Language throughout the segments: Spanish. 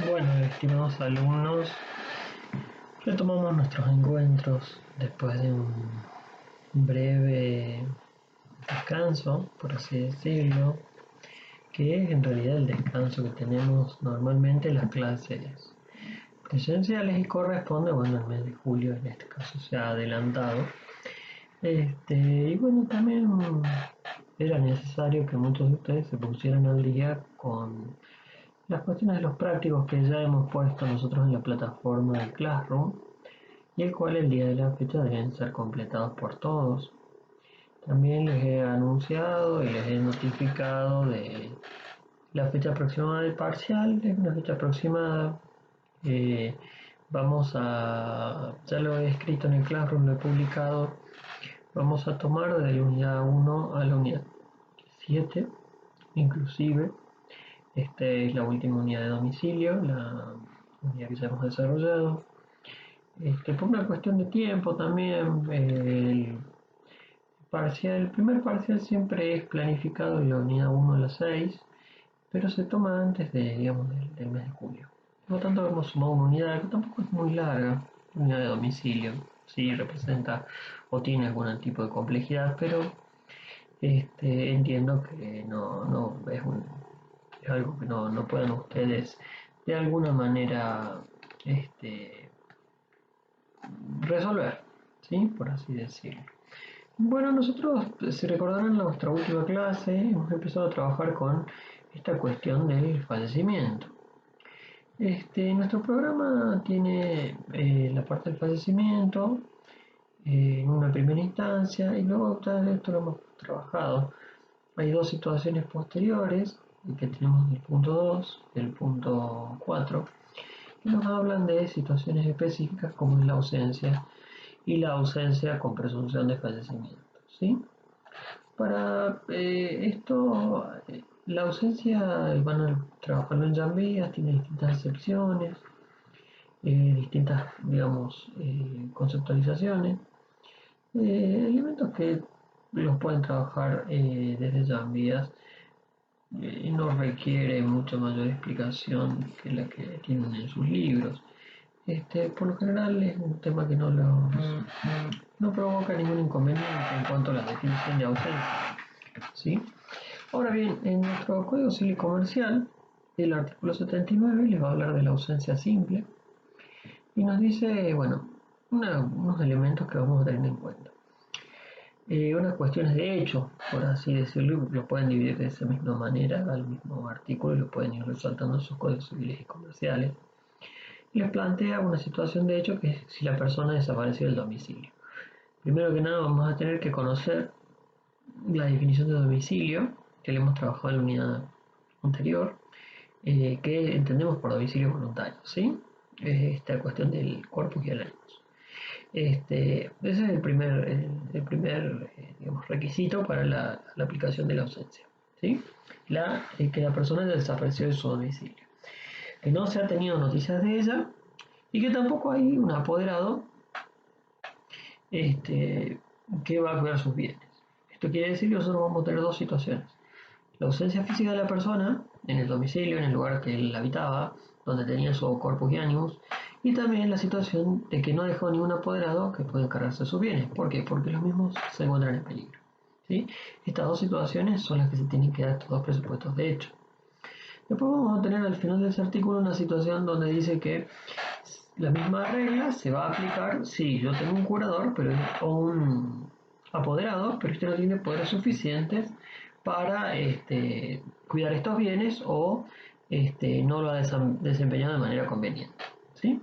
Bueno, estimados alumnos, retomamos nuestros encuentros después de un breve descanso, por así decirlo, que es en realidad el descanso que tenemos normalmente en las clases presenciales y corresponde, bueno, al mes de julio, en este caso se ha adelantado. Y bueno, también era necesario que muchos de ustedes se pusieran al día con las cuestiones de los prácticos que ya hemos puesto nosotros en la plataforma de Classroom y el cual el día de la fecha deben ser completados por todos. También les he anunciado y les he notificado de la fecha aproximada del parcial, es una fecha aproximada. eh, ya lo he escrito en el Classroom, lo he publicado. Vamos a tomar de la unidad 1 a la unidad 7, inclusive. Esta es la última unidad de domicilio, la unidad que ya hemos desarrollado. Por una cuestión de tiempo también, el primer parcial siempre es planificado en la unidad 1 a las 6, pero se toma antes digamos, del mes de julio. Por lo tanto, hemos sumado una unidad que tampoco es muy larga, unidad de domicilio. Sí, representa o tiene algún tipo de complejidad, pero entiendo que no es algo que no puedan ustedes de alguna manera resolver, ¿sí? Por así decirlo. Bueno, nosotros, si recordarán nuestra última clase, hemos empezado a trabajar con esta cuestión del fallecimiento. Nuestro programa tiene la parte del fallecimiento en una primera instancia y luego tal esto lo hemos trabajado. Hay dos situaciones posteriores que tenemos el punto 2 y el punto 4 que nos hablan de situaciones específicas como es la ausencia y la ausencia con presunción de fallecimiento, ¿sí? Para esto, la ausencia van a trabajarlo en Jambías, tiene distintas excepciones, distintas, digamos, conceptualizaciones, elementos que los pueden trabajar desde Jambías y no requiere mucha mayor explicación que la que tienen en sus libros. Por lo general es un tema que no provoca ningún inconveniente en cuanto a la definición de ausencia, ¿sí? Ahora bien, en nuestro Código Civil Comercial, el artículo 79 les va a hablar de la ausencia simple y nos dice, bueno, unos elementos que vamos a tener en cuenta. Unas cuestiones de hecho, por así decirlo, lo pueden dividir de esa misma manera al mismo artículo y lo pueden ir resaltando en sus códigos civiles y comerciales. Les plantea una situación de hecho que es si la persona desapareció del domicilio. Primero que nada vamos a tener que conocer la definición de domicilio que le hemos trabajado en la unidad anterior, que entendemos por domicilio voluntario, ¿sí? Esta cuestión del corpus y el animus. Ese es el primer digamos, requisito para la aplicación de la ausencia, ¿sí? Que la persona desapareció de su domicilio, que no se ha tenido noticias de ella y que tampoco hay un apoderado que va a cuidar sus bienes. Esto quiere decir que nosotros vamos a tener dos situaciones. La ausencia física de la persona en el domicilio, en el lugar que él habitaba, donde tenía su corpus y animus, y también la situación de que no dejó ningún apoderado que pueda encargarse de sus bienes. ¿Por qué? Porque los mismos se encuentran en peligro, ¿sí? Estas dos situaciones son las que se tienen que dar estos dos presupuestos de hecho. Después vamos a tener al final de ese artículo una situación donde dice que la misma regla se va a aplicar si yo tengo un curador o un apoderado, pero este no tiene poderes suficientes para cuidar estos bienes o no lo ha desempeñado de manera conveniente, ¿sí?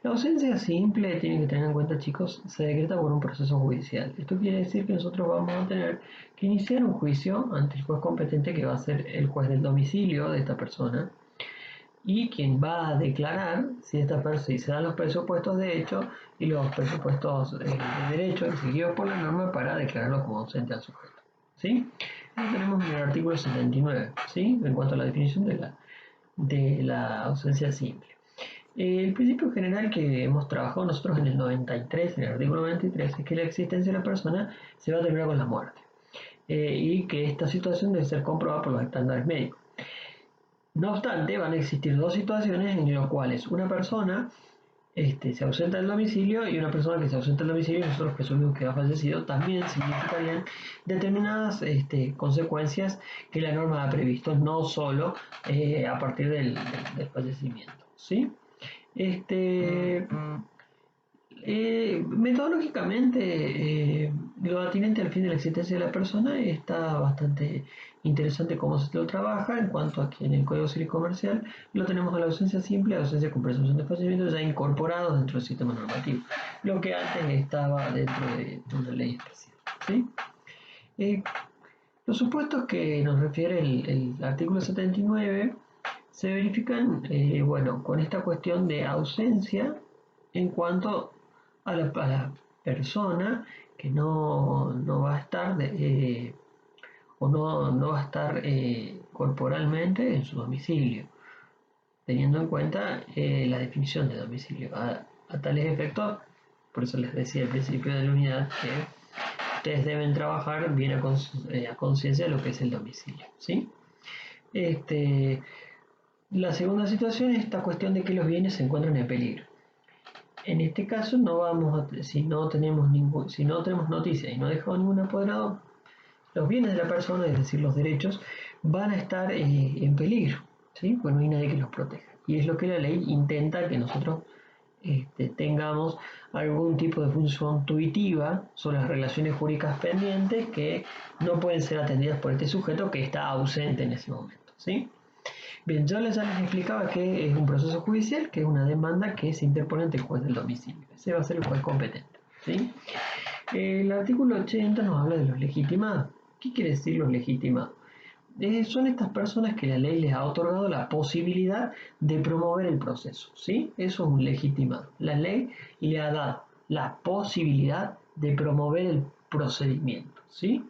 La ausencia simple, tienen que tener en cuenta, chicos, se decreta por un proceso judicial. Esto quiere decir que nosotros vamos a tener que iniciar un juicio ante el juez competente, que va a ser el juez del domicilio de esta persona, y quien va a declarar si se dan los presupuestos de hecho y los presupuestos de derecho exigidos por la norma para declararlo como ausente al sujeto, ¿sí? Eso tenemos en el artículo 79, ¿sí? En cuanto a la definición de la ausencia simple. El principio general que hemos trabajado nosotros en el 93, en el artículo 93, es que la existencia de la persona se va a terminar con la muerte, y que esta situación debe ser comprobada por los estándares médicos. No obstante, van a existir dos situaciones en las cuales una persona se ausenta del domicilio y una persona que se ausenta del domicilio, nosotros presumimos que ha fallecido, también significarían determinadas consecuencias que la norma ha previsto, no solo a partir del fallecimiento. ¿Sí? Este, Metodológicamente, lo atinente al fin de la existencia de la persona está bastante interesante cómo se lo trabaja, en cuanto a que en el Código Civil Comercial lo tenemos a la ausencia simple, a la ausencia con presunción de fallecimiento ya incorporados dentro del sistema normativo, lo que antes estaba dentro de una ley especial. ¿Sí? Eh, los supuestos que nos refiere el artículo 79 se verifican, bueno, con esta cuestión de ausencia en cuanto a la persona que no va a estar o no va a estar corporalmente en su domicilio, teniendo en cuenta la definición de domicilio. A tales efectos, por eso les decía al principio de la unidad que ustedes deben trabajar bien a conciencia de lo que es el domicilio. ¿Sí? La segunda situación es esta cuestión de que los bienes se encuentran en peligro. En este caso no vamos si no tenemos noticia y no dejamos ningún apoderado, los bienes de la persona, es decir, los derechos, van a estar en peligro, ¿sí? Pues no hay nadie que los proteja. Y es lo que la ley intenta que nosotros tengamos algún tipo de función tuitiva sobre las relaciones jurídicas pendientes que no pueden ser atendidas por este sujeto que está ausente en ese momento, ¿sí? Bien, ya les explicaba que es un proceso judicial, que es una demanda que se interpone ante el juez del domicilio. Ese va a ser el juez competente, ¿sí? El artículo 80 nos habla de los legitimados. ¿Qué quiere decir los legitimados? Son estas personas que la ley les ha otorgado la posibilidad de promover el proceso, ¿sí? Eso es un legitimado. La ley le ha dado la posibilidad de promover el procedimiento, ¿sí?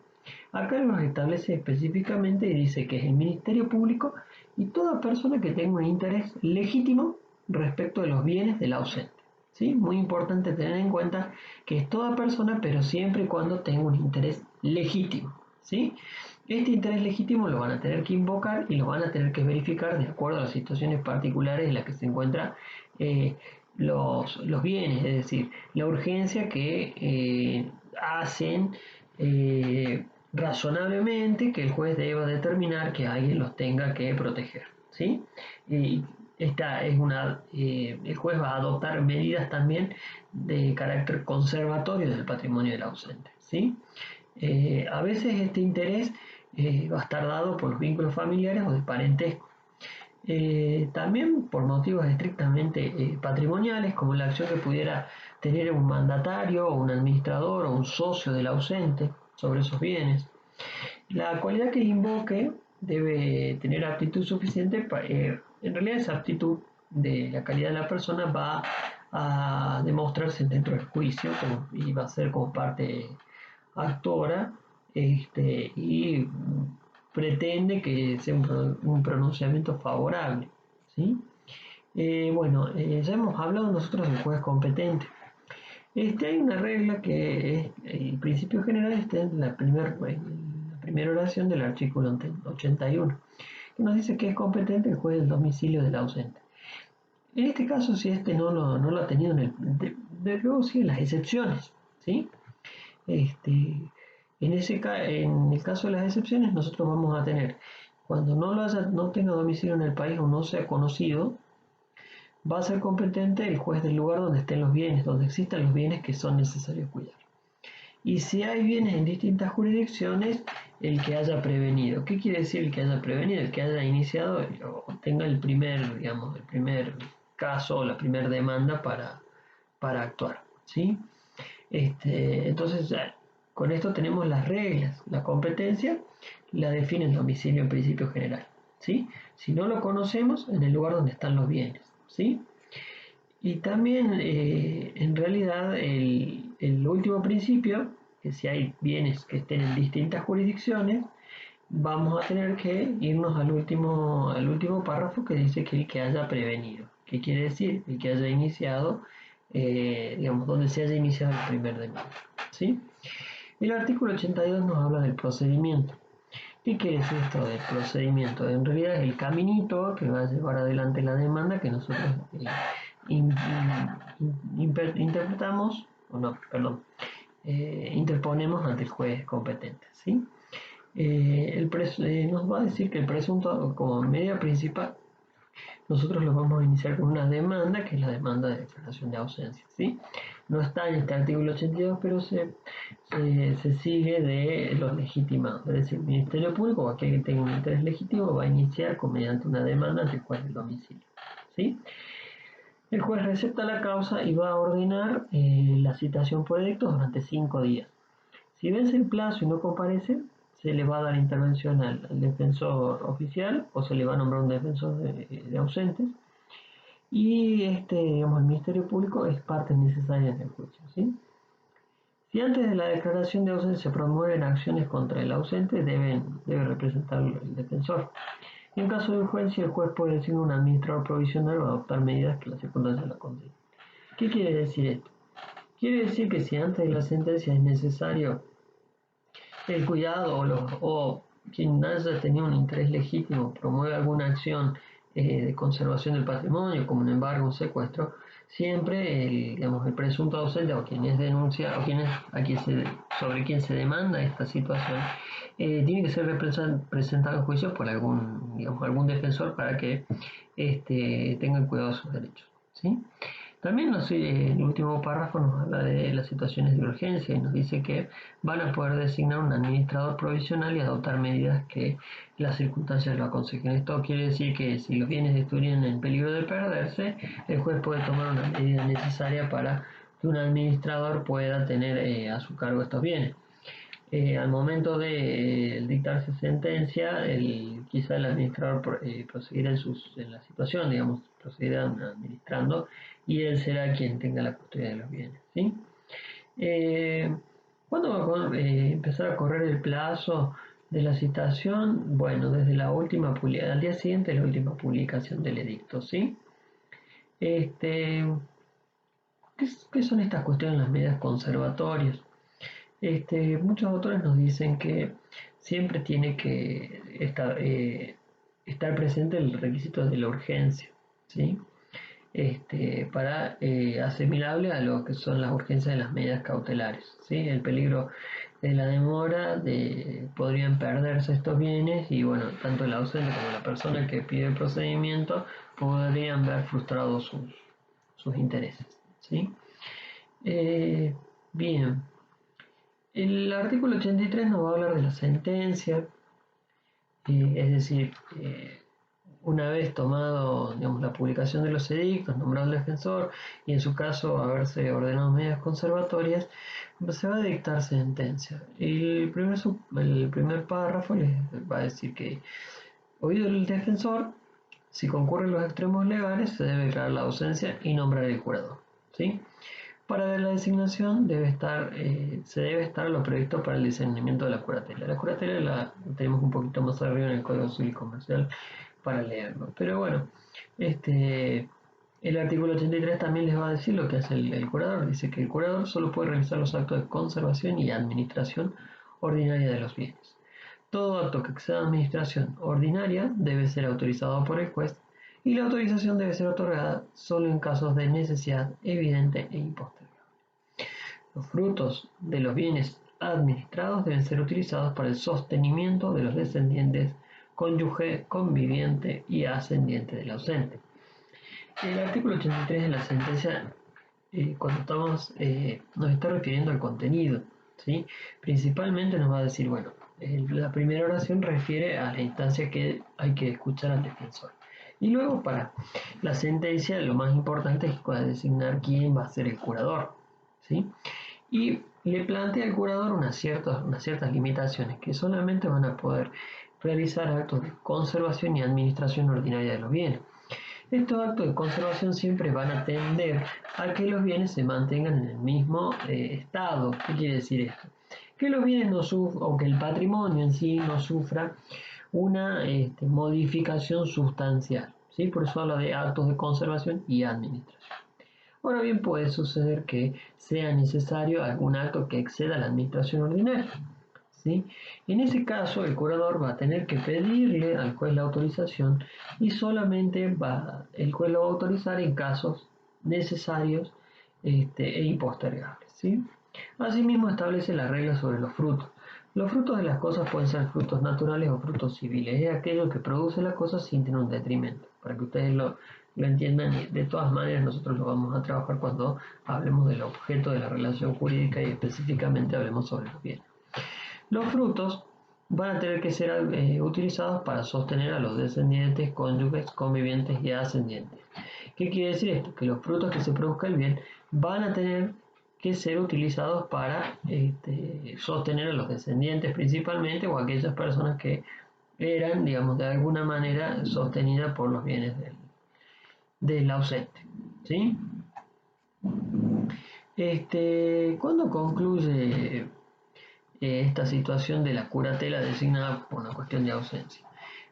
Acá nos establece específicamente y dice que es el Ministerio Público y toda persona que tenga un interés legítimo respecto de los bienes del ausente. ¿Sí? Muy importante tener en cuenta que es toda persona, pero siempre y cuando tenga un interés legítimo. ¿Sí? Este interés legítimo lo van a tener que invocar y lo van a tener que verificar de acuerdo a las situaciones particulares en las que se encuentran los bienes, es decir, la urgencia que hacen razonablemente que el juez deba determinar que alguien los tenga que proteger. ¿Sí? Esta es el juez va a adoptar medidas también de carácter conservatorio del patrimonio del ausente. ¿Sí? A veces este interés va a estar dado por los vínculos familiares o de parentesco. También por motivos estrictamente patrimoniales, como la acción que pudiera tener un mandatario o un administrador o un socio del ausente sobre esos bienes. La cualidad que invoque debe tener aptitud suficiente. En realidad esa aptitud de la calidad de la persona va a demostrarse dentro del juicio y va a ser como parte actora y pretende que sea un pronunciamiento favorable. ¿Sí? Ya hemos hablado nosotros del juez competente. Hay una regla que es el principio general está en la primera oración del artículo 81, que nos dice que es competente el juez del domicilio del ausente. En este caso, si no lo ha tenido luego siguen las excepciones, ¿sí? En el caso de las excepciones, nosotros vamos a tener, cuando no tenga domicilio en el país o no sea conocido, va a ser competente el juez del lugar donde estén los bienes, donde existan los bienes que son necesarios cuidar. Y si hay bienes en distintas jurisdicciones, el que haya prevenido. ¿Qué quiere decir el que haya prevenido? El que haya iniciado o tenga el primer caso o la primera demanda para actuar. ¿Sí? Entonces, con esto tenemos las reglas. La competencia la define el domicilio en principio general. ¿Sí? Si no lo conocemos, en el lugar donde están los bienes. ¿Sí? Y también, en realidad, el último principio, que si hay bienes que estén en distintas jurisdicciones, vamos a tener que irnos al último párrafo que dice que el que haya prevenido. ¿Qué quiere decir? El que haya iniciado, donde se haya iniciado el primer demanda. ¿Sí? El artículo 82 nos habla del procedimiento. ¿Qué quiere decir esto del procedimiento? En realidad es el caminito que va a llevar adelante la demanda que nosotros interpretamos, o no, perdón, interponemos ante el juez competente, ¿sí? Nos va a decir que el presunto, como medida principal, nosotros lo vamos a iniciar con una demanda, que es la demanda de declaración de ausencia, ¿sí? No está en este artículo 82, pero se sigue de los legitimados, es decir, el Ministerio Público o aquel que tenga un interés legítimo va a iniciar mediante una demanda ante el juez del domicilio, ¿sí? El juez recepta la causa y va a ordenar la citación por edictos durante 5 días. Si vence el plazo y no comparece, se le va a dar intervención al defensor oficial o se le va a nombrar un defensor de ausentes y digamos, el Ministerio Público es parte necesaria del juicio, ¿sí? Si antes de la declaración de ausencia se promueven acciones contra el ausente, debe representarlo el defensor. En caso de urgencia, el juez puede designar un administrador provisional o adoptar medidas que las circunstancias lo consigan. ¿Qué quiere decir esto? Quiere decir que si antes de la sentencia es necesario el cuidado o quien haya tenido un interés legítimo promueve alguna acción de conservación del patrimonio, como un embargo, un secuestro, siempre el presunto ausente o quien es denuncia o sobre quien se demanda esta situación tiene que ser presentado en juicio por algún defensor para que tengan cuidado de sus derechos, ¿sí? También el último párrafo nos habla de las situaciones de urgencia y nos dice que van a poder designar un administrador provisional y adoptar medidas que las circunstancias lo aconsejen. Esto quiere decir que si los bienes estuvieran en peligro de perderse, el juez puede tomar una medida necesaria para que un administrador pueda tener a su cargo estos bienes. Al momento de dictarse sentencia, quizá el administrador proseguirá en la situación, digamos, proseguirá administrando y él será quien tenga la custodia de los bienes, ¿sí? ¿Cuándo va a empezar a correr el plazo de la citación? Bueno, desde la última publicación, al día siguiente de la última publicación del edicto, ¿sí? ¿Qué son estas cuestiones, las medidas conservatorias? Muchos autores nos dicen que siempre tiene que estar presente el requisito de la urgencia, ¿sí? Para asimilable a lo que son las urgencias de las medidas cautelares, ¿sí? El peligro de la demora, podrían perderse estos bienes y bueno, tanto el ausente como la persona que pide el procedimiento podrían ver frustrados sus intereses, ¿sí? Bien. El artículo 83 nos va a hablar de la sentencia, es decir, una vez tomado, digamos, la publicación de los edictos, nombrado el defensor y en su caso haberse ordenado medidas conservatorias, se va a dictar sentencia. El primer párrafo les va a decir que, oído el defensor, si concurren los extremos legales, se debe declarar la ausencia y nombrar el jurador, ¿sí? Para la designación se debe estar lo previsto para el discernimiento de la curatela. La curatela la tenemos un poquito más arriba en el Código Civil y Comercial para leerlo. Pero bueno, el artículo 83 también les va a decir lo que hace el curador. Dice que el curador solo puede realizar los actos de conservación y administración ordinaria de los bienes. Todo acto que exceda administración ordinaria debe ser autorizado por el juez y la autorización debe ser otorgada solo en casos de necesidad evidente e impostergable. Los frutos de los bienes administrados deben ser utilizados para el sostenimiento de los descendientes, cónyuge, conviviente y ascendiente del ausente. El artículo 83 de la sentencia, cuando nos está refiriendo al contenido, ¿sí? Principalmente nos va a decir, bueno, la primera oración refiere a la instancia que hay que escuchar al defensor. Y luego para la sentencia lo más importante es designar quién va a ser el curador, ¿sí? Y le plantea al curador unas ciertas limitaciones que solamente van a poder realizar actos de conservación y administración ordinaria de los bienes. Estos actos de conservación siempre van a tender a que los bienes se mantengan en el mismo estado. ¿Qué quiere decir esto? Que los bienes no sufran, o que el patrimonio en sí no sufra una modificación sustancial, ¿sí? Por eso habla de actos de conservación y administración. Ahora bien, puede suceder que sea necesario algún acto que exceda la administración ordinaria, ¿sí? En ese caso, el curador va a tener que pedirle al juez la autorización y solamente el juez lo va a autorizar en casos necesarios e impostergables, ¿sí? Asimismo, establece las reglas sobre los frutos. Los frutos de las cosas pueden ser frutos naturales o frutos civiles. Es aquello que produce la cosa sin tener un detrimento. Para que ustedes lo entiendan, y de todas maneras nosotros lo vamos a trabajar cuando hablemos del objeto de la relación jurídica y específicamente hablemos sobre los bienes. Los frutos van a tener que ser utilizados para sostener a los descendientes, cónyuges, convivientes y ascendientes. ¿Qué quiere decir esto? Que los frutos que se produzca el bien van a tener que ser utilizados para sostener a los descendientes principalmente o aquellas personas que eran, digamos, de alguna manera sostenidas por los bienes del ausente. ¿Sí? ¿Cuándo concluye esta situación de la curatela designada por una cuestión de ausencia?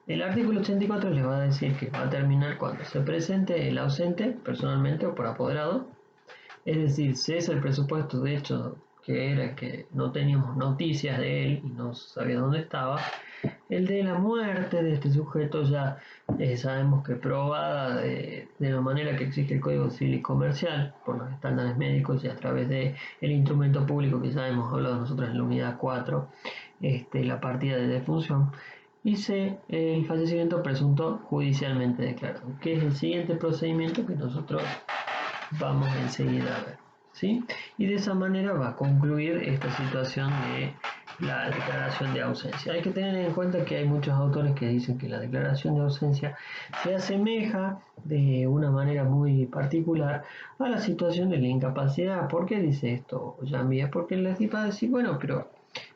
El artículo 84 les va a decir que va a terminar cuando se presente el ausente personalmente o por apoderado, es decir, cesa el presupuesto de hecho que era que no teníamos noticias de él y no sabía dónde estaba. El de la muerte de este sujeto ya sabemos que probada de la manera que exige el Código Civil y Comercial por los estándares médicos y a través del instrumento público que ya hemos hablado nosotros en la unidad 4, la partida de defunción, y el fallecimiento presunto judicialmente declarado, que es el siguiente procedimiento que nosotros vamos enseguida a ver, ¿sí? Y de esa manera va a concluir esta situación de la declaración de ausencia. Hay que tener en cuenta que hay muchos autores que dicen que la declaración de ausencia se asemeja de una manera muy particular a la situación de la incapacidad. ¿Por qué dice esto, Yambi? Porque les iba a decir, bueno, pero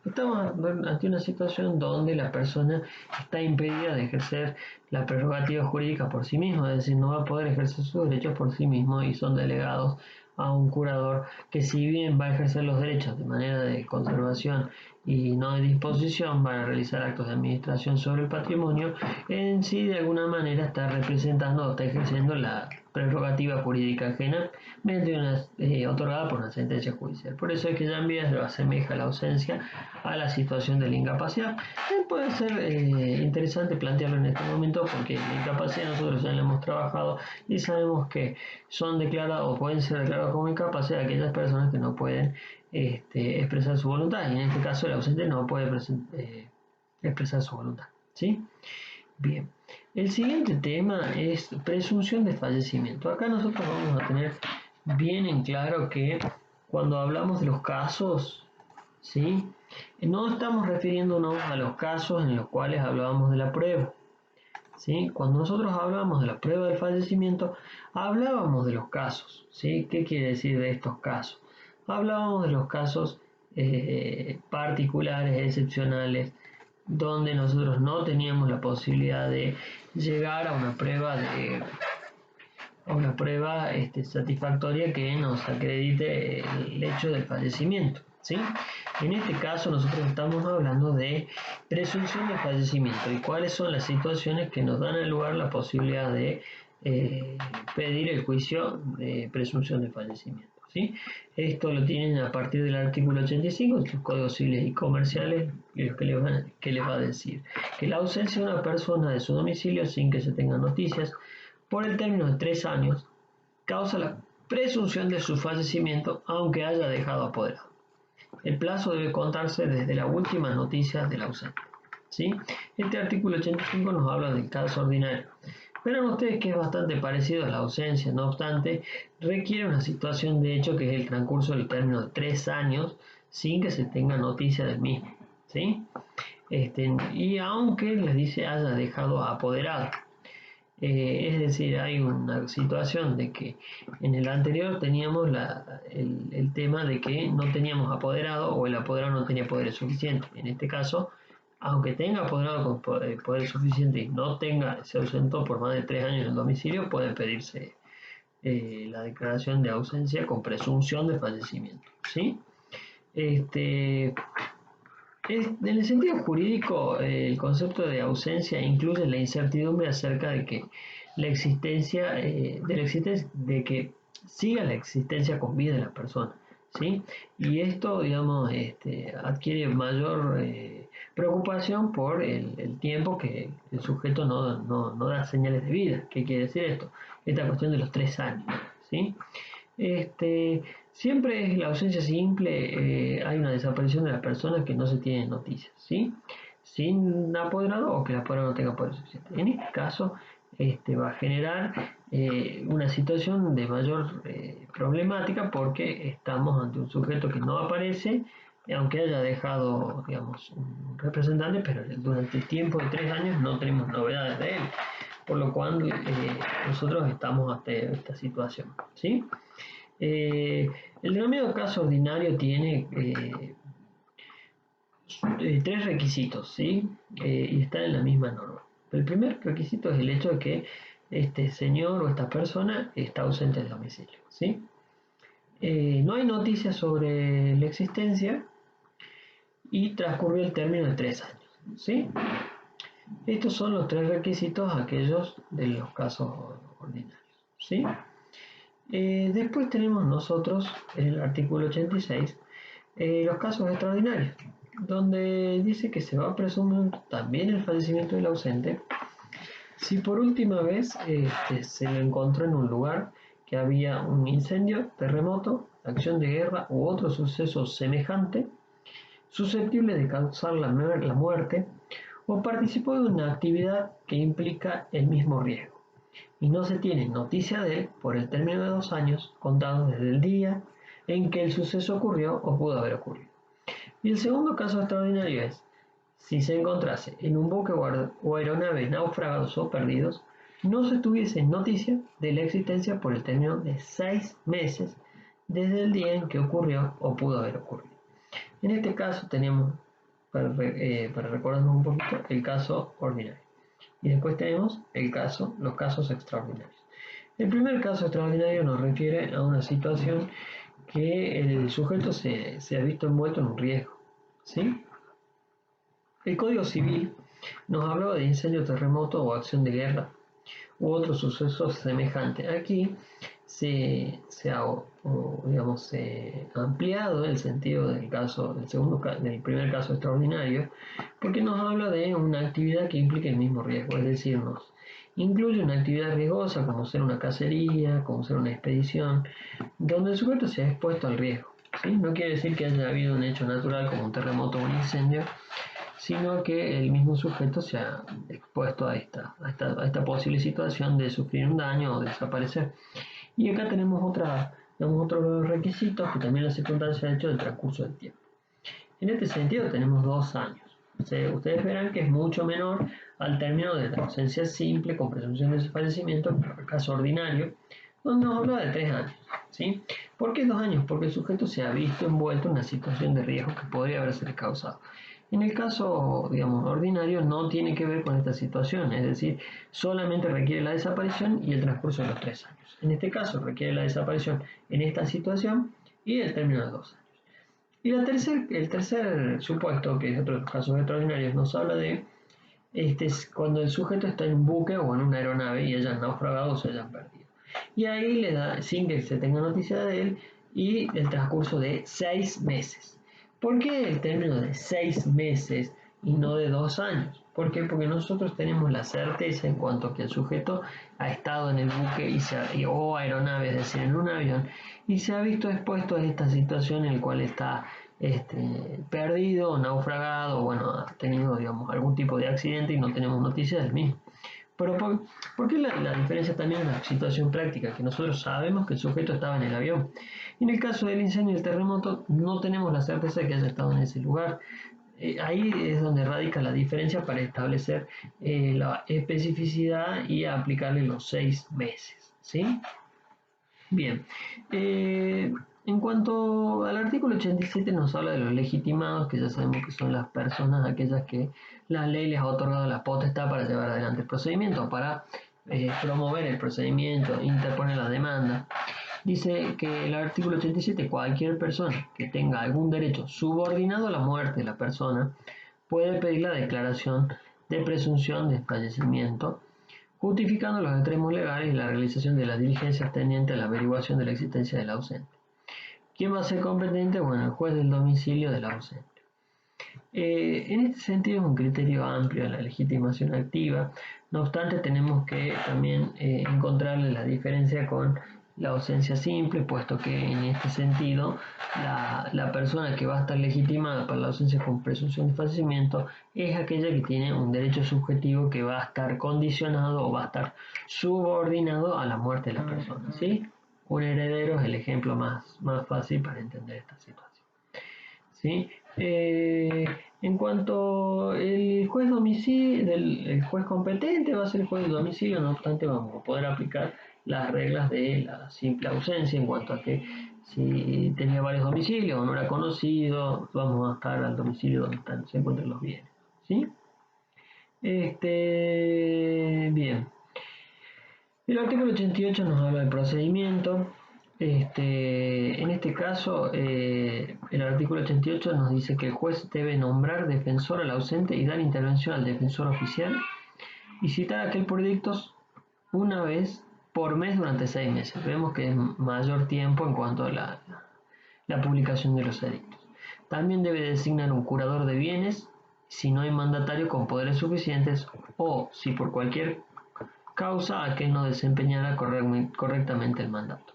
estamos ante una situación donde la persona está impedida de ejercer la prerrogativa jurídica por sí mismo, es decir, no va a poder ejercer sus derechos por sí mismo y son delegados a un curador que, si bien va a ejercer los derechos de manera de conservación y no de disposición, van a realizar actos de administración sobre el patrimonio, en sí de alguna manera está representando o está ejerciendo la prerrogativa jurídica ajena mediante otorgada por una sentencia judicial. Por eso es que ya en vías lo asemeja la ausencia a la situación de la incapacidad. Puede ser interesante plantearlo en este momento porque la incapacidad nosotros ya la hemos trabajado y sabemos que son declarados o pueden ser declarados como incapaces aquellas personas que no pueden expresar su voluntad, y en este caso el ausente no puede expresar su voluntad, ¿sí? Bien, el siguiente tema es presunción de fallecimiento. Acá nosotros vamos a tener bien en claro que cuando hablamos de los casos, ¿sí? No estamos refiriéndonos a los casos en los cuales hablábamos de la prueba, ¿sí? Cuando nosotros hablamos de la prueba del fallecimiento, hablábamos de los casos, ¿sí? ¿Qué quiere decir de estos casos? Hablábamos de los casos particulares, excepcionales, donde nosotros no teníamos la posibilidad de llegar a una prueba satisfactoria que nos acredite el hecho del fallecimiento, ¿sí? En este caso nosotros estamos hablando de presunción de fallecimiento y cuáles son las situaciones que nos dan al lugar la posibilidad de pedir el juicio de presunción de fallecimiento, ¿sí? Esto lo tienen a partir del artículo 85 de sus códigos civiles y comerciales, que les va a decir que la ausencia de una persona de su domicilio sin que se tengan noticias por el término de 3 años causa la presunción de su fallecimiento aunque haya dejado apoderado. El plazo debe contarse desde la última noticia del ausente, ¿sí? Este artículo 85 nos habla del caso ordinario. Verán ustedes que es bastante parecido a la ausencia, no obstante, requiere una situación de hecho que es el transcurso del término de 3 años sin que se tenga noticia del mismo, ¿sí? Y aunque les dice haya dejado apoderado. Es decir, hay una situación de que en el anterior teníamos el tema de que no teníamos apoderado o el apoderado no tenía poderes suficientes. En este caso, aunque tenga apoderado con poder suficiente y no tenga, se ausentó por más de 3 años en el domicilio, puede pedirse la declaración de ausencia con presunción de fallecimiento, ¿sí? En el sentido jurídico, el concepto de ausencia incluye la incertidumbre acerca de que de que siga la existencia con vida de la persona, ¿sí? Y esto, digamos, adquiere mayor preocupación por el tiempo que el sujeto no da señales de vida. ¿Qué quiere decir esto? Esta cuestión de los 3 años, ¿sí? Siempre es la ausencia simple, hay una desaparición de las personas que no se tienen noticias, ¿sí? Sin apoderado o que el apoderado no tenga poder suficiente. En este caso, va a generar una situación de mayor problemática porque estamos ante un sujeto que no aparece, aunque haya dejado, digamos, un representante, pero durante el tiempo de 3 años no tenemos novedades de él, por lo cual nosotros estamos ante esta situación, ¿sí? El denominado caso ordinario tiene 3 requisitos, ¿sí? Y están en la misma norma. El primer requisito es el hecho de que este señor o esta persona está ausente del domicilio, ¿sí? No hay noticias sobre la existencia y transcurrió el término de 3 años, ¿sí? Estos son los 3 requisitos aquellos de los casos ordinarios, ¿sí? Después tenemos nosotros en el artículo 86 los casos extraordinarios, donde dice que se va a presumir también el fallecimiento del ausente si por última vez se lo encontró en un lugar que había un incendio, terremoto, acción de guerra u otro suceso semejante susceptible de causar la muerte o participó de una actividad que implica el mismo riesgo y no se tiene noticia de él por el término de 2 años contados desde el día en que el suceso ocurrió o pudo haber ocurrido. Y el segundo caso extraordinario es, si se encontrase en un buque o aeronave naufragados o perdidos, no se tuviese noticia de la existencia por el término de 6 meses desde el día en que ocurrió o pudo haber ocurrido. En este caso tenemos, para recordarnos un poquito, el caso ordinario. Y después tenemos los casos extraordinarios. El primer caso extraordinario nos refiere a una situación que el sujeto se ha visto envuelto en un riesgo, ¿sí? El Código Civil nos hablaba de incendio, terremoto o acción de guerra u otros sucesos semejantes. Aquí se ha digamos, ampliado el sentido del caso, del primer caso extraordinario, porque nos habla de una actividad que implique el mismo riesgo, es decir, nos incluye una actividad riesgosa como ser una cacería, como ser una expedición, donde el sujeto se ha expuesto al riesgo, ¿sí? No quiere decir que haya habido un hecho natural como un terremoto o un incendio, sino que el mismo sujeto se ha expuesto a esta posible situación de sufrir un daño o desaparecer. Y acá tenemos otros requisitos que también la circunstancia ha hecho del transcurso del tiempo. En este sentido tenemos 2 años. Ustedes verán que es mucho menor al término de la ausencia simple con presunción de fallecimiento, el caso ordinario, donde nos habla de 3 años, ¿sí? ¿Por qué 2 años? Porque el sujeto se ha visto envuelto en una situación de riesgo que podría haberse causado. En el caso, digamos, ordinario no tiene que ver con esta situación, es decir, solamente requiere la desaparición y el transcurso de los 3 años. En este caso requiere la desaparición en esta situación y el término de 2 años. Y el tercer supuesto, que es otro de los casos extraordinarios, nos habla de cuando el sujeto está en un buque o en una aeronave y hayan naufragado o se hayan perdido. Y ahí le da, sin que se tenga noticia de él, y el transcurso de 6 meses. ¿Por qué el término de 6 meses y no de 2 años? ¿Por qué? Porque nosotros tenemos la certeza en cuanto a que el sujeto ha estado en el buque o aeronave, es decir, en un avión, y se ha visto expuesto a esta situación en la cual está perdido, naufragado, bueno, ha tenido, digamos, algún tipo de accidente y no tenemos noticias del mismo. Pero ¿por qué la diferencia también es la situación práctica? Que nosotros sabemos que el sujeto estaba en el avión. En el caso del incendio y el terremoto, no tenemos la certeza de que haya estado en ese lugar. Ahí es donde radica la diferencia para establecer la especificidad y aplicarle los 6 meses, ¿sí? Bien, en cuanto al artículo 87 nos habla de los legitimados, que ya sabemos que son las personas aquellas que la ley les ha otorgado la potestad para llevar adelante el procedimiento, para promover el procedimiento, interponer la demanda. Dice que el artículo 87, cualquier persona que tenga algún derecho subordinado a la muerte de la persona puede pedir la declaración de presunción de fallecimiento justificando los extremos legales y la realización de las diligencias tendientes a la averiguación de la existencia del ausente. ¿Quién va a ser competente? Bueno, el juez del domicilio del ausente. En este sentido es un criterio amplio la legitimación activa. No obstante, tenemos que también encontrarle la diferencia con la ausencia simple, puesto que en este sentido la persona que va a estar legitimada para la ausencia con presunción de fallecimiento es aquella que tiene un derecho subjetivo que va a estar condicionado o va a estar subordinado a la muerte de la persona, ¿sí? Un heredero es el ejemplo más fácil para entender esta situación, ¿sí? En cuanto el juez domicilio, el juez competente va a ser el juez de domicilio, no obstante vamos a poder aplicar las reglas de la simple ausencia en cuanto a que si tenía varios domicilios o no era conocido, vamos a estar al domicilio donde se encuentran los bienes, ¿sí? Bien. El artículo 88 nos habla del procedimiento. En este caso, el artículo 88 nos dice que el juez debe nombrar defensor al ausente y dar intervención al defensor oficial y citar aquel por edictos una vez por mes durante 6 meses. Vemos que es mayor tiempo en cuanto a la publicación de los edictos. También debe designar un curador de bienes si no hay mandatario con poderes suficientes o si por cualquier causa a que no desempeñara correctamente el mandato.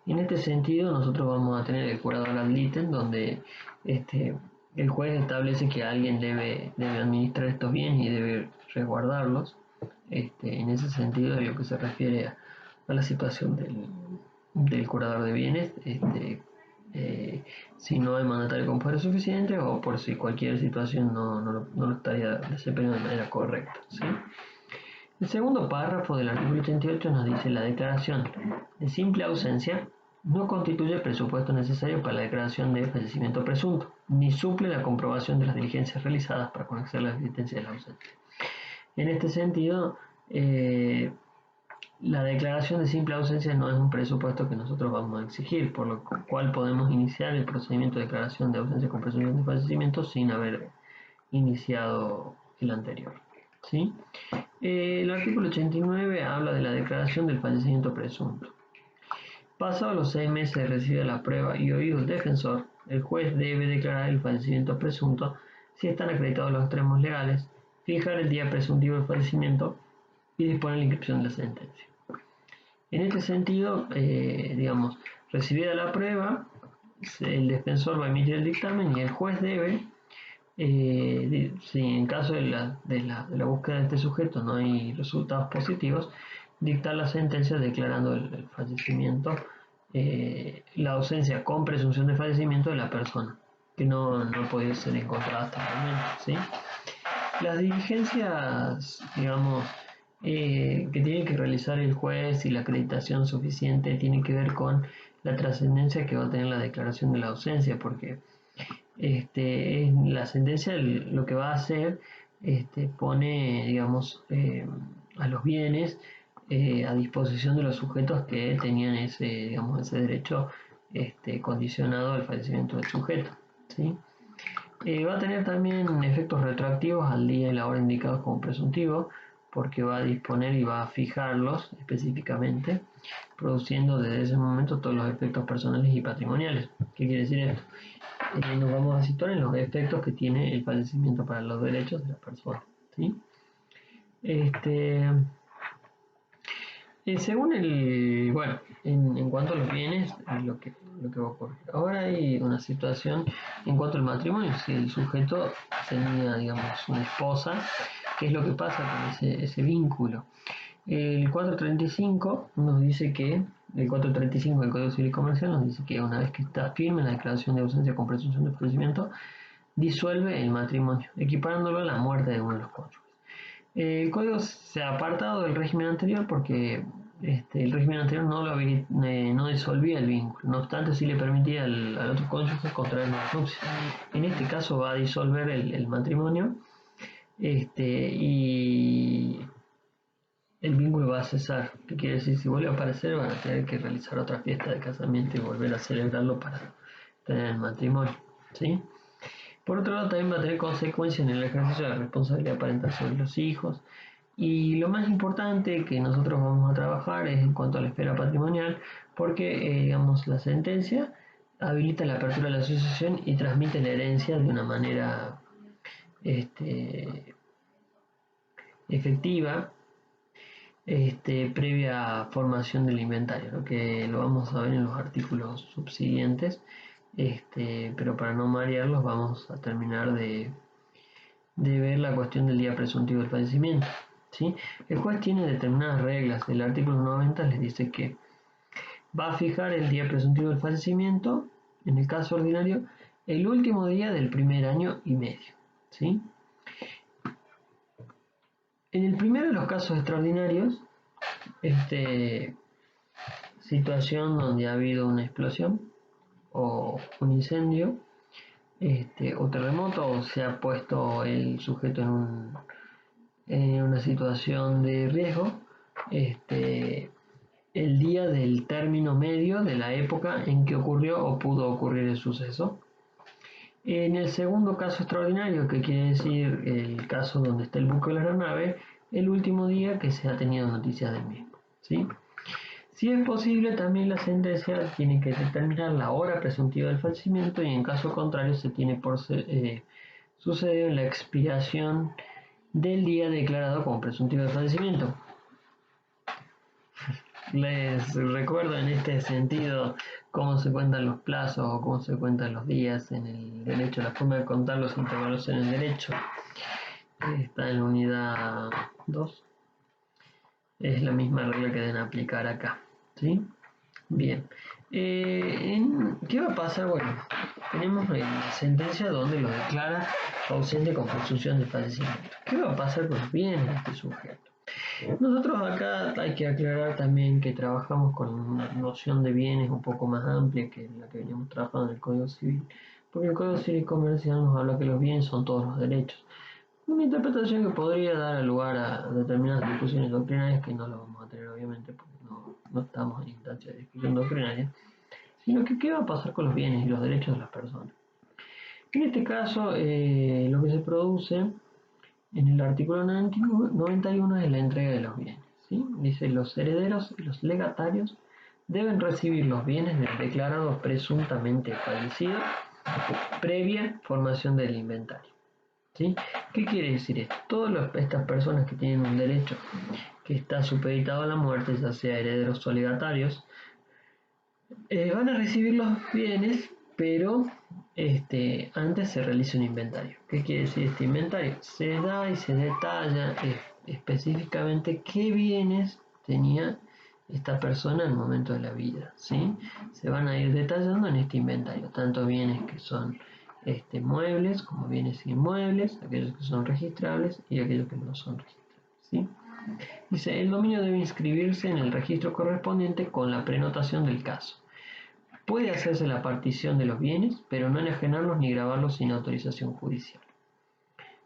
En este sentido, nosotros vamos a tener el curador ad litem, donde el juez establece que alguien debe administrar estos bienes y debe resguardarlos. En ese sentido, en lo que se refiere a la situación del curador de bienes, si no hay mandatario con poder suficiente o por si cualquier situación no lo estaría desempeñando de manera correcta, ¿sí? El segundo párrafo del artículo 88 nos dice: la declaración de simple ausencia no constituye el presupuesto necesario para la declaración de fallecimiento presunto, ni suple la comprobación de las diligencias realizadas para conocer la existencia de la ausencia. En este sentido, la declaración de simple ausencia no es un presupuesto que nosotros vamos a exigir, por lo cual podemos iniciar el procedimiento de declaración de ausencia con presunción de fallecimiento sin haber iniciado el anterior, ¿sí? El artículo 89 habla de la declaración del fallecimiento presunto. Pasados los 6 meses de recibida la prueba y oído el defensor, el juez debe declarar el fallecimiento presunto si están acreditados los extremos legales, fijar el día presuntivo del fallecimiento y disponer la inscripción de la sentencia. En este sentido, recibida la prueba, el defensor va a emitir el dictamen y el juez debe, si en caso de la búsqueda de este sujeto no hay resultados positivos, dictar la sentencia declarando el fallecimiento, la ausencia con presunción de fallecimiento de la persona, que no ha podido ser encontrada hasta el momento, ¿sí? Las diligencias, que tiene que realizar el juez y la acreditación suficiente tienen que ver con la trascendencia que va a tener la declaración de la ausencia, porque la sentencia lo que va a hacer, pone, a los bienes a disposición de los sujetos que tenían ese derecho condicionado al fallecimiento del sujeto, ¿sí? Va a tener también efectos retroactivos al día y la hora indicados como presuntivo, porque va a disponer y va a fijarlos específicamente, produciendo desde ese momento todos los efectos personales y patrimoniales. ¿Qué quiere decir esto? Nos vamos a situar en los efectos que tiene el fallecimiento para los derechos de la persona, ¿sí? Según en cuanto a los bienes, lo que va a ocurrir. Ahora hay una situación en cuanto al matrimonio. Si el sujeto tenía, una esposa, ¿qué es lo que pasa con ese vínculo? El 435 nos dice que, el 435 del Código Civil y Comercial nos dice que una vez que está firme la declaración de ausencia con presunción de fallecimiento, disuelve el matrimonio, equiparándolo a la muerte de uno de los cónyuges. El código se ha apartado del régimen anterior porque el régimen anterior no disolvía el vínculo, no obstante sí le permitía al otro cónyuge contraer nuevas nupcias. En este caso va a disolver el matrimonio, y el vínculo va a cesar. ¿Qué quiere decir? Si vuelve a aparecer van a tener que realizar otra fiesta de casamiento y volver a celebrarlo para tener el matrimonio, ¿sí? Por otro lado, también va a tener consecuencias en el ejercicio de la responsabilidad parental sobre los hijos. Y lo más importante que nosotros vamos a trabajar es en cuanto a la esfera patrimonial, porque, la sentencia habilita la apertura de la sucesión y transmite la herencia de una manera efectiva, previa formación del inventario, ¿no? Que lo vamos a ver en los artículos subsiguientes, pero para no marearlos vamos a terminar de ver la cuestión del día presuntivo del fallecimiento. ¿Sí? El juez tiene determinadas reglas. El artículo 90 les dice que va a fijar el día presuntivo del fallecimiento, en el caso ordinario, el último día del primer año y medio. ¿Sí? En el primero de los casos extraordinarios, situación donde ha habido una explosión o un incendio, o terremoto, o se ha puesto el sujeto en una situación de riesgo, el día del término medio de la época en que ocurrió o pudo ocurrir el suceso. En el segundo caso extraordinario, que quiere decir el caso donde está el buque o la aeronave, el último día que se ha tenido noticias del mismo. ¿Sí? Si es posible, también la sentencia tiene que determinar la hora presuntiva del fallecimiento y en caso contrario se tiene por sucedido la expiración del día declarado como presuntivo de fallecimiento. Les recuerdo en este sentido cómo se cuentan los plazos o cómo se cuentan los días en el derecho, la forma de contar los intervalos en el derecho. Está en la unidad 2. Es la misma regla que deben aplicar acá. ¿Sí? Bien. ¿Qué va a pasar? Bueno, tenemos la sentencia donde lo declara ausente con presunción de fallecimiento. ¿Qué va a pasar con los bienes de este sujeto? Nosotros acá hay que aclarar también que trabajamos con una noción de bienes un poco más amplia que la que veníamos trabajando en el Código Civil, porque el Código Civil Comercial nos habla que los bienes son todos los derechos. Una interpretación que podría dar lugar a determinadas discusiones doctrinarias que no lo vamos a tener obviamente porque no estamos en instancia de discusión doctrinaria, sino que qué va a pasar con los bienes y los derechos de las personas. En este caso, lo que se produce en el artículo 91 es la entrega de los bienes. ¿Sí? Dice, los herederos y los legatarios deben recibir los bienes del declarado presuntamente fallecido previa formación del inventario. ¿Sí? ¿Qué quiere decir esto? Todas estas personas que tienen un derecho que está supeditado a la muerte, ya sea herederos o legatarios, van a recibir los bienes, pero antes se realiza un inventario. ¿Qué quiere decir este inventario? Se da y se detalla específicamente qué bienes tenía esta persona en el momento de la vida. ¿Sí? Se van a ir detallando en este inventario, tanto bienes que son muebles como bienes inmuebles, aquellos que son registrables y aquellos que no son registrables. ¿Sí? Dice, el dominio debe inscribirse en el registro correspondiente con la prenotación del caso. Puede hacerse la partición de los bienes, pero no enajenarlos ni grabarlos sin autorización judicial.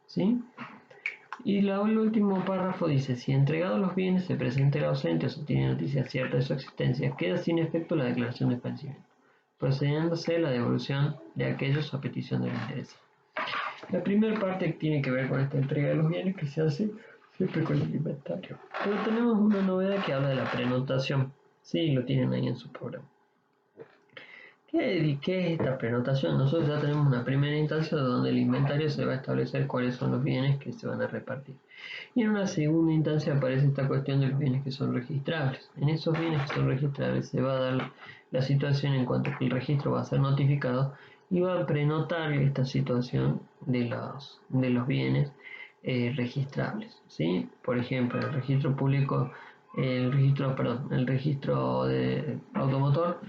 ¿Sí? Y el último párrafo dice, si entregados los bienes se presenta el ausente o se tiene noticia cierta de su existencia, queda sin efecto la declaración de fallecimiento, procediéndose la devolución de aquellos a petición del interés. La primera parte tiene que ver con esta entrega de los bienes que se hace siempre con el inventario. Pero tenemos una novedad que habla de la prenotación. Sí, lo tienen ahí en su programa. ¿Qué es esta prenotación? Nosotros ya tenemos una primera instancia donde el inventario se va a establecer cuáles son los bienes que se van a repartir. Y en una segunda instancia aparece esta cuestión de los bienes que son registrables. En esos bienes que son registrables se va a dar la situación en cuanto que el registro va a ser notificado y va a prenotar esta situación de los bienes registrables. ¿Sí? Por ejemplo, el registro público, el registro de automotor,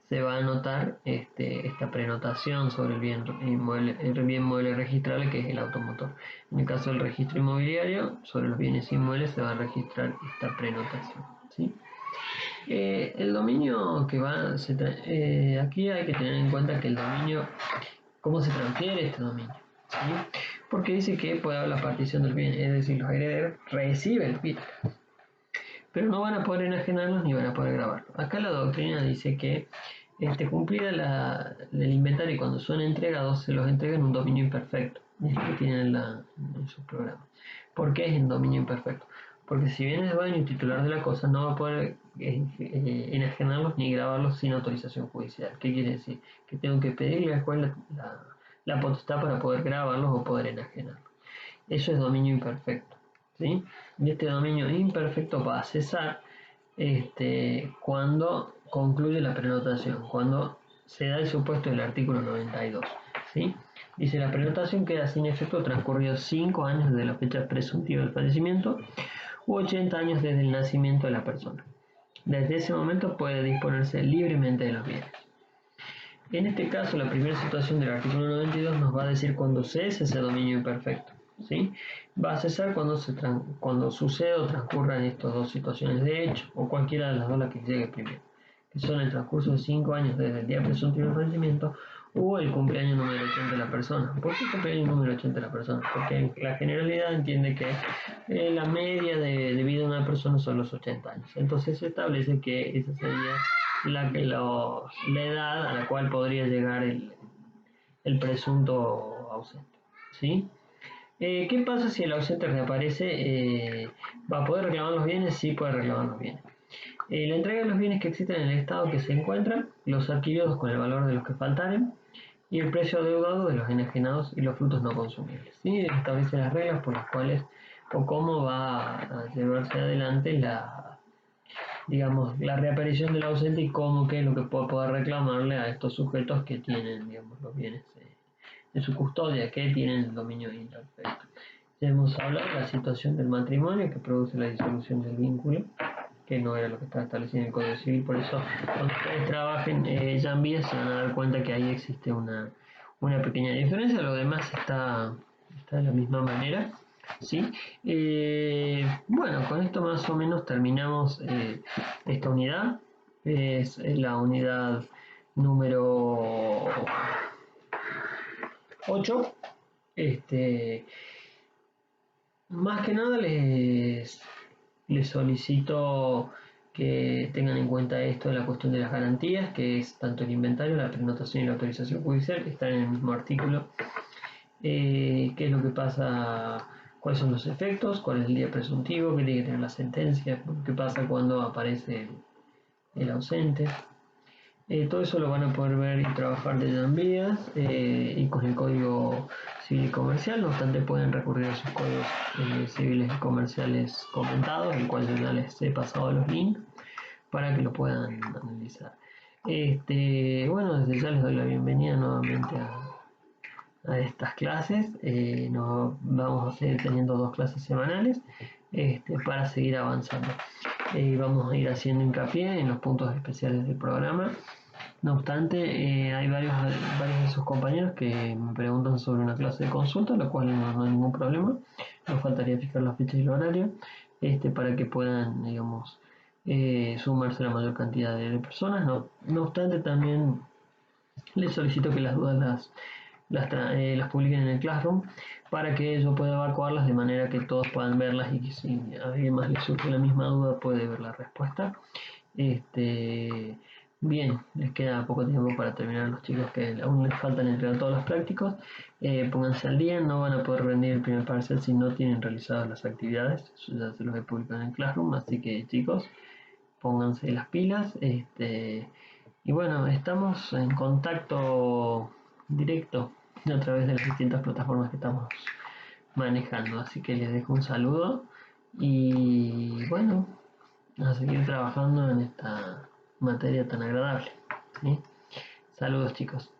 se va a anotar esta prenotación sobre el bien mueble registrable que es el automotor. En el caso del registro inmobiliario, sobre los bienes inmuebles se va a registrar esta prenotación. ¿Sí? El dominio que aquí hay que tener en cuenta que el dominio, ¿cómo se transfiere este dominio? ¿Sí? Porque dice que puede haber la partición del bien, es decir, los herederos reciben el bien, pero no van a poder enajenarlos ni van a poder grabarlos. Acá la doctrina dice que cumplida el inventario y cuando son entregados se los entrega en un dominio imperfecto. Es lo que tienen en su programa. ¿Por qué es en dominio imperfecto? porque si bien es dueño y titular de la cosa, no va a poder enajenarlos ni grabarlos sin autorización judicial. ¿Qué quiere decir? Que tengo que pedirle a la escuela la potestad para poder grabarlos o poder enajenarlos. Eso es dominio imperfecto, ¿sí? Y este dominio imperfecto va a cesar cuando concluye la prenotación, cuando se da el supuesto del artículo 92, ¿sí? Dice, la prenotación queda sin efecto transcurridos 5 años desde la fecha presuntiva del fallecimiento u 80 años desde el nacimiento de la persona. Desde ese momento puede disponerse libremente de los bienes. En este caso, la primera situación del artículo 92 nos va a decir cuándo cesa ese dominio imperfecto, ¿sí? Va a cesar cuando suceda o transcurran estas dos situaciones de hecho, o cualquiera de las dos la que llegue primero, que son el transcurso de 5 años desde el día presuntivo del fallecimiento o el cumpleaños número 80 de la persona. ¿Por qué cumpleaños número 80 de la persona? Porque la generalidad entiende que la media de vida de una persona son los 80 años. Entonces se establece que esa sería la edad a la cual podría llegar el presunto ausente, ¿sí? ¿Qué pasa si el ausente reaparece? ¿Va a poder reclamar los bienes? Sí, puede reclamar los bienes. La entrega de los bienes que existen en el estado que se encuentran, los adquiridos con el valor de los que faltaren y el precio adeudado de los enajenados y los frutos no consumibles. ¿Sí? Establece las reglas por las cuales o cómo va a llevarse adelante digamos, la reaparición del ausente y cómo que es lo que puede poder reclamarle a estos sujetos que tienen, digamos, los bienes en su custodia, que tienen el dominio imperfecto. Ya hemos hablado de la situación del matrimonio que produce la disolución del vínculo, que no era lo que estaba establecido en el Código Civil, por eso cuando ustedes trabajen ya en vías se van a dar cuenta que ahí existe una pequeña diferencia, lo demás está de la misma manera. ¿Sí? Bueno, con esto más o menos terminamos esta unidad. Es la unidad número 8. Más que nada les solicito que tengan en cuenta esto de la cuestión de las garantías, que es tanto el inventario, la prenotación y la autorización judicial, que están en el mismo artículo. Qué es lo que pasa, cuáles son los efectos, cuál es el día presuntivo, qué tiene que tener la sentencia, qué pasa cuando aparece el ausente. Todo eso lo van a poder ver y trabajar desde en vías y con el Código Civil y Comercial. No obstante, pueden recurrir a sus códigos civiles y comerciales comentados, el cual yo ya les he pasado los links para que lo puedan analizar. Bueno, desde ya les doy la bienvenida nuevamente a estas clases. Vamos a seguir teniendo 2 clases semanales para seguir avanzando. Vamos a ir haciendo hincapié en los puntos especiales del programa. No obstante, hay varios de sus compañeros que me preguntan sobre una clase de consulta, lo cual no hay ningún problema. Nos faltaría fijar la fecha y el horario para que puedan, digamos, sumarse la mayor cantidad de personas. No obstante, también les solicito que las dudas las publiquen en el Classroom para que yo pueda evacuarlas de manera que todos puedan verlas y que si a alguien más le surge la misma duda puede ver la respuesta. Bien, les queda poco tiempo para terminar los chicos que aún les faltan entregar todos los prácticos. Pónganse al día, no van a poder rendir el primer parcial si no tienen realizadas las actividades. Eso ya se los he publicado en el Classroom, así que chicos, pónganse las pilas. Y bueno, estamos en contacto directo a través de las distintas plataformas que estamos manejando. Así que les dejo un saludo y bueno, a seguir trabajando en esta materia tan agradable. ¿Sí? Saludos chicos.